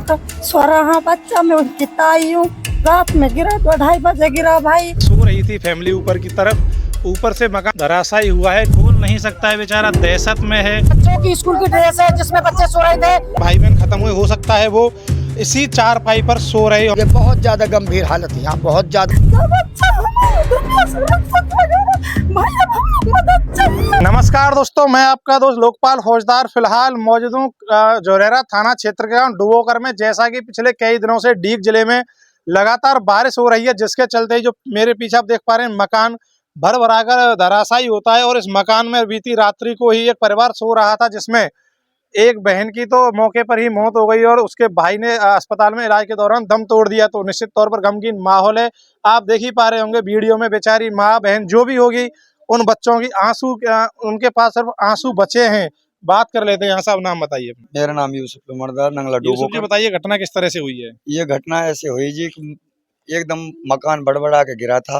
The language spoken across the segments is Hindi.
तो सोराहा बच्चा मैं उनकी ताई हूँ। रात में गिरा तो 2:30 बजे गिरा भाई। सो रही थी फैमिली ऊपर की तरफ, ऊपर से मकान धराशायी हुआ है। बोल नहीं सकता है बेचारा, दहशत में है। बच्चों की स्कूल की ड्रेस है जिसमें बच्चे सो रहे थे। भाई बहन खत्म हुए, हो सकता है वो इसी चारपाई पर सो रहे हो। ये बहुत ज्यादा गंभीर हालत है यहाँ, बहुत ज्यादा। नमस्कार दोस्तों, मैं आपका दोस्त लोकपाल फौजदार फिलहाल मौजूद हूँ जोरेरा थाना क्षेत्र के गांव डुबोकर में। जैसा कि पिछले कई दिनों से डीग जिले में लगातार बारिश हो रही है, जिसके चलते जो मेरे पीछे आप देख पा रहे हैं मकान भर भराकर धराशायी होता है। और इस मकान में बीती रात्रि को ही एक परिवार सो रहा था, जिसमें एक बहन की तो मौके पर ही मौत हो गई और उसके भाई ने अस्पताल में इलाज के दौरान दम तोड़ दिया। तो निश्चित तौर पर गमगीन माहौल है। आप देख ही पा रहे होंगे वीडियो में, बेचारी माँ बहन जो भी होगी, उन बच्चों की आंसू, उनके पास सिर्फ आंसू बचे हैं। बात कर लेते हैं। यहाँ साहब, नाम बताइए। मेरा नाम यूसुफ उमरदार नंगला यूसुफ जी, डुबोकर। बताइए घटना किस तरह से हुई है। ये घटना ऐसे हुई जी कि एकदम मकान बड़बड़ा के गिरा था।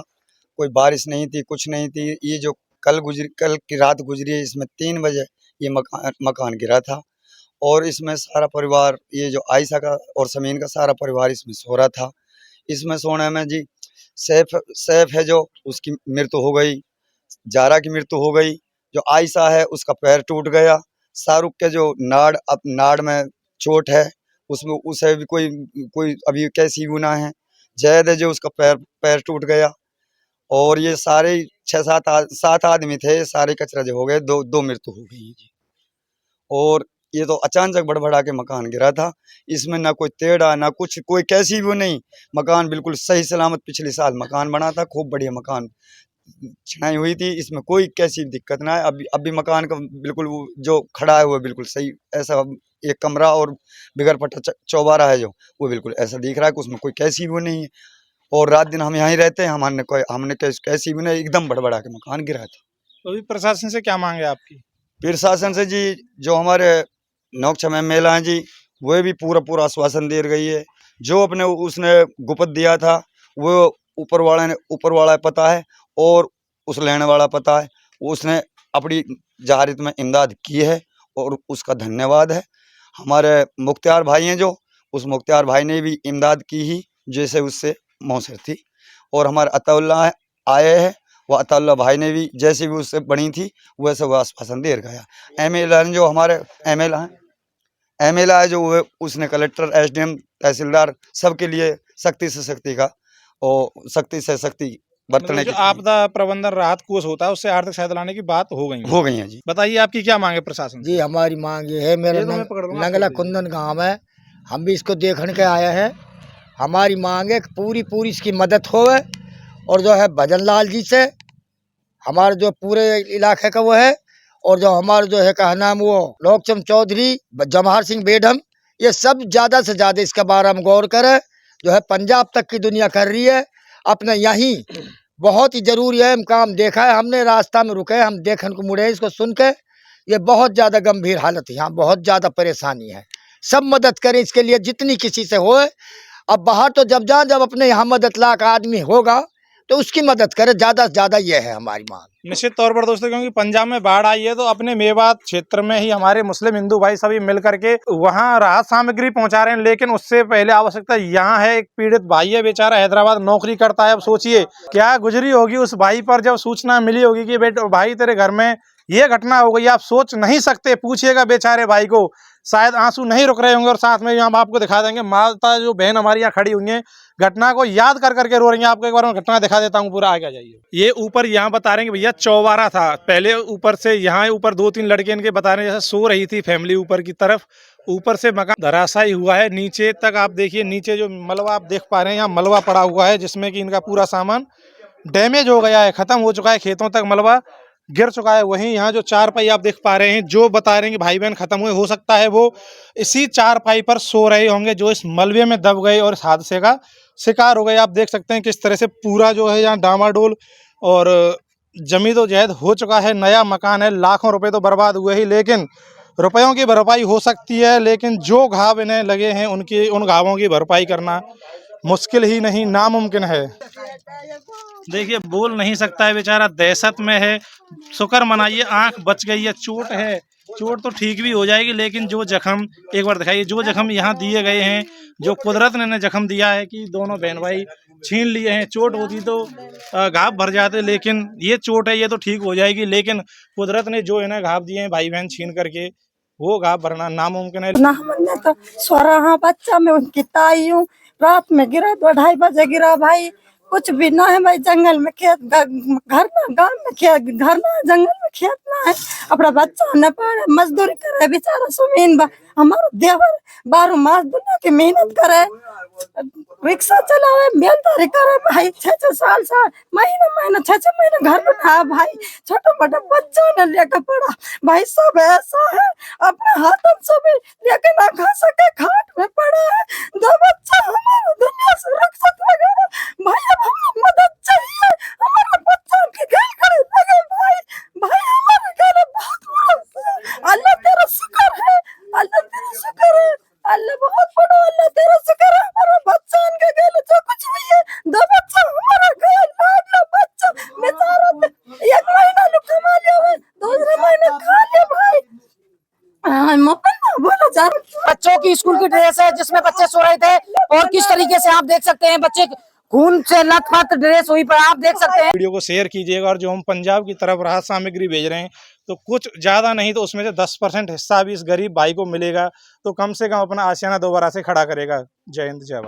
कोई बारिश नहीं थी, कुछ नहीं थी। ये जो कल की रात गुजरी है, इसमें 3 बजे ये मकान गिरा था। और इसमें सारा परिवार, ये जो आयशा का और समीन का सारा परिवार इसमें सो रहा था। इसमें सोने में जी सैफ है जो, उसकी मृत्यु हो गई। जारा की मृत्यु हो गई। जो आयशा है उसका पैर टूट गया। शाहरुख के जो नाड़ में चोट है, उसमें उसे भी कोई अभी कैसी गुना है। जैद है जो, उसका पैर टूट गया। और ये सारे 6-7 आदमी थे, सारे कचरा जो हो गए। दो मृत्यु हो गई जी। और ये तो अचानक बड़बड़ा के मकान गिरा था। इसमें ना कोई टेढ़ा ना कुछ, कोई कैसी भी नहीं। मकान बिल्कुल सही सलामत पिछले साल मकान बना था, खूब बढ़िया मकान चिनाई हुई थी। इसमें कोई कैसी भी दिक्कत ना है। अभी मकान का बिल्कुल वो जो खड़ा है वो बिल्कुल सही, ऐसा एक कमरा और बिगर पट्टा चौबारा है जो, वो बिल्कुल ऐसा दिख रहा है कि उसमें कोई कैसी भी नहीं है। और रात दिन हम यहीं रहते हैं। हमने कैसी भी नहीं, एकदम बड़बड़ा के मकान गिरा था। तो अभी प्रशासन से क्या मांगे आपकी। प्रशासन से जी, जो हमारे नौकचम एमएलए हैं जी, वो भी पूरा आश्वासन दे गई है। जो अपने उसने गुपत दिया था वो ऊपर वाला पता है, और उस लेने वाला पता है। उसने अपनी जहारित में इमदाद की है और उसका धन्यवाद है। हमारे मुख्तियार भाई हैं जो, उस मुख्तियार भाई ने भी इमदाद की ही जैसे उससे मौसर थी। और हमारे अताउल्लाह आए हैं, वह अताउल्लाह भाई ने भी जैसे भी उससे बनी थी वैसे वह आश्वासन दे गया। एमएलए जो हमारे एमएलए है जो, वो उसने कलेक्टर, एसडीएम, तहसीलदार सबके लिए सख्ती से सख्ती का और सख्ती से सख्ती बरतने जो की। आपदा प्रबंधन राहत कोष होता है, उससे आर्थिक सहायता लाने की बात हो गई है जी। बताइए आपकी क्या मांग है प्रशासन से? जी हमारी मांग ये है, मेरा नंगला कुंदन गांव है, हम भी इसको देखने के आए हैं। हमारी मांग है कि पूरी इसकी मदद होवे। और जो है भजन लाल जी से, हमारे जो पूरे इलाके का वो है। और जो हमारे जो है का नाम वो लोकचम चौधरी, जमहार सिंह बेढम, ये सब ज़्यादा से ज़्यादा इसके बारे में गौर करें। जो है पंजाब तक की दुनिया कर रही है, अपने यहीं बहुत ही जरूरी है। हम काम देखा है, हमने रास्ता में रुके, हम देखने को मुड़े इसको सुन के। ये बहुत ज़्यादा गंभीर हालत है यहाँ, बहुत ज़्यादा परेशानी है। सब मदद करें इसके लिए जितनी किसी से होए। अब बाहर तो जब अपने यहाँ मदद ला का आदमी होगा तो उसकी मदद करे, ज़्यादा से ज़्यादा ये है हमारी मांग। निश्चित तौर पर दोस्तों, क्योंकि पंजाब में बाढ़ आई है तो अपने मेवात क्षेत्र में ही हमारे मुस्लिम हिंदू भाई सभी मिल करके वहां राहत सामग्री पहुंचा रहे हैं। लेकिन उससे पहले आवश्यकता यहाँ है, एक पीड़ित भाई है बेचारा, हैदराबाद नौकरी करता है। अब सोचिए क्या गुजरी होगी उस भाई पर जब सूचना मिली होगी कि बेटा भाई तेरे घर में ये घटना हो गई। आप सोच नहीं सकते, पूछिएगा बेचारे भाई को, शायद आंसू नहीं रुक रहे होंगे। और साथ में हम आपको दिखा देंगे, माता जो बहन हमारी यहाँ खड़ी हुई है, घटना को याद कर करके रो रही है। आपको एक बार मैं घटना दिखा देता हूँ, पूरा आगे जाइए। ये ऊपर यहाँ बता रहे हैं कि भैया चौबारा था पहले, ऊपर से यहाँ ऊपर 2-3 लड़के इनके बता रहे हैं जैसे सो रही थी फैमिली ऊपर की तरफ। ऊपर से मकान धराशायी हुआ है, नीचे तक आप देखिए, नीचे जो मलबा आप देख पा रहे हैं, यहाँ मलबा पड़ा हुआ है जिसमें कि इनका पूरा सामान डैमेज हो गया है, खत्म हो चुका है, खेतों तक मलबा गिर चुका है। वहीं यहाँ जो चारपाई आप देख पा रहे हैं, जो बता रहे हैं कि भाई बहन खत्म हुए, हो सकता है वो इसी चारपाई पर सो रहे होंगे जो इस मलबे में दब गए और इस हादसे का शिकार हो गए। आप देख सकते हैं किस तरह से पूरा जो है यहाँ डामाडोल और जमी तो जहद हो चुका है। नया मकान है, लाखों रुपए तो बर्बाद हुए ही, लेकिन रुपयों की भरपाई हो सकती है, लेकिन जो घाव इन्हें लगे हैं उन घावों की भरपाई करना मुश्किल ही नहीं, नामुमकिन है। देखिए बोल नहीं सकता है बेचारा, दहशत में है। शुक्र मनाइए आंख बच गई है, चोट है चोट तो ठीक भी हो जाएगी, लेकिन जो जख्म एक बार दिखाइए, जो जख्म यहाँ दिए गए हैं, जो कुदरत ने जख्म दिया है कि दोनों बहन भाई छीन लिए हैं। चोट होती तो घाव भर जाते, लेकिन ये चोट है, ये तो ठीक हो जाएगी, लेकिन कुदरत ने जो है ना घाव दिए हैं भाई बहन छीन करके, वो घाव भरना नामुमकिन है। ना हमने तो सो रहा बच्चा में उनकी ताई हूँ, रात में गिरा 2-2:30 बजे गिरा भाई। कुछ भी ना है भाई, जंगल में खेत, घर ना गांव में खेत, घर ना जंगल में खेत ना है। अपना बच्चा न पढ़े, मजदूरी करे बेचारा सुमीन हमारा देवर 12 मास दुनिया की मेहनत करे, रिक्शा चलावे, बेलदारी करे भाई। 6-6 साल महीना 6-6 महीने घर बना भाई। छोटा मोटा बच्चा ने लेकर पड़ा भाई। सब ऐसा है अपने हाथों से भी लेके ना खा सके, खाट में पड़ा है। 2 बच्चा हमारा दुनिया से रुखसत हो गया भाई। अब हमें मदद चाहिए, हमारा बच्चा के घर खड़े लगे भाई। भाई हमारे घर बहुत बड़ा, अल्लाह तेरा शुक्र है, अल्लाह तेरा शुक्र है, अल्लाह बहुत बड़ा, अल्लाह तेरा शुक्र है। हमारा बच्चा इनके गले जो कुछ भी है, 2 बच्चा हमारा गए, लाडला बच्चा बेचारा 1 महीना लोग कमा लिया है, दूसरे महीने खा लिया भाई। बोला जा बच्चों की स्कूल की ड्रेस है जिसमें बच्चे सो रहे थे, और किस तरीके से आप देख सकते हैं बच्चे खून से लथपथ ड्रेस हुई पर आप देख सकते हैं। वीडियो को शेयर कीजिएगा, और जो हम पंजाब की तरफ राहत सामग्री भेज रहे हैं, तो कुछ ज़्यादा नहीं तो उसमें से 10% हिस्सा भी इस गरीब भाई को मिलेगा, तो कम से कम अपना आशियाना दोबारा से खड़ा करेगा। जय हिंद, जय भारत।